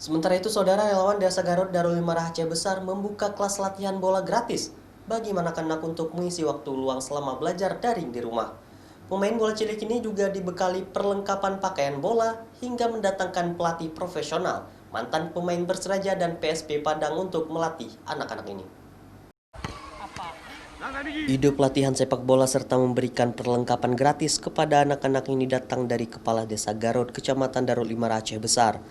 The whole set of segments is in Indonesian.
Sementara itu, saudara relawan Desa Garut Darul Imara Aceh Besar membuka kelas latihan bola gratis bagi anak-anak untuk mengisi waktu luang selama belajar daring di rumah. Pemain bola cilik ini juga dibekali perlengkapan pakaian bola hingga mendatangkan pelatih profesional, mantan pemain Persiraja dan PSP Padang untuk melatih anak-anak ini. Ide pelatihan sepak bola serta memberikan perlengkapan gratis kepada anak-anak ini datang dari Kepala Desa Garut, Kecamatan Darul Imara Aceh Besar.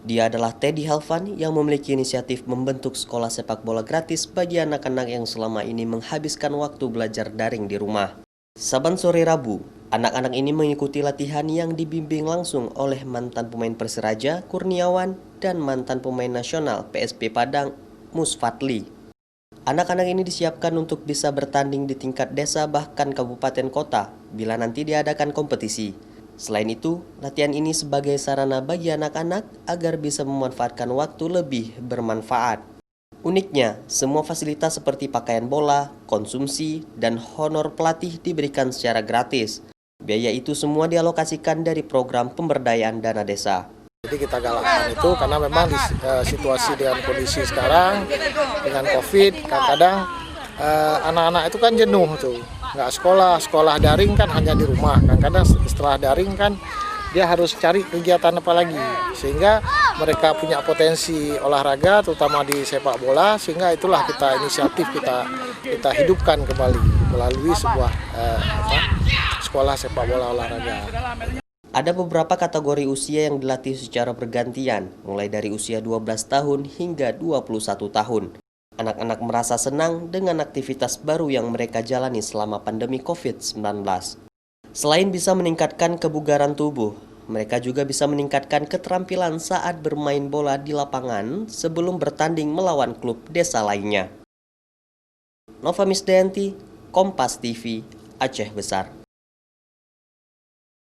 Dia adalah Teddy Halvan yang memiliki inisiatif membentuk sekolah sepak bola gratis bagi anak-anak yang selama ini menghabiskan waktu belajar daring di rumah. Saban sore Rabu, anak-anak ini mengikuti latihan yang dibimbing langsung oleh mantan pemain Persiraja, Kurniawan, dan mantan pemain nasional PSP Padang, Mus Fadli. Anak-anak ini disiapkan untuk bisa bertanding di tingkat desa bahkan kabupaten kota bila nanti diadakan kompetisi. Selain itu, latihan ini sebagai sarana bagi anak-anak agar bisa memanfaatkan waktu lebih bermanfaat. Uniknya, semua fasilitas seperti pakaian bola, konsumsi, dan honor pelatih diberikan secara gratis. Biaya itu semua dialokasikan dari program pemberdayaan dana desa. Jadi kita galakkan itu karena memang di situasi dengan kondisi sekarang dengan COVID, kadang-kadang anak-anak itu kan jenuh tuh, nggak sekolah daring kan hanya di rumah. Kadang-kadang setelah daring kan dia harus cari kegiatan apa lagi, sehingga mereka punya potensi olahraga, terutama di sepak bola, sehingga itulah kita inisiatif kita hidupkan kembali melalui sebuah sekolah sepak bola olahraga. Ada beberapa kategori usia yang dilatih secara bergantian, mulai dari usia 12 tahun hingga 21 tahun. Anak-anak merasa senang dengan aktivitas baru yang mereka jalani selama pandemi COVID-19. Selain bisa meningkatkan kebugaran tubuh, mereka juga bisa meningkatkan keterampilan saat bermain bola di lapangan sebelum bertanding melawan klub desa lainnya. Nova Misdayanti, Kompas TV, Aceh Besar.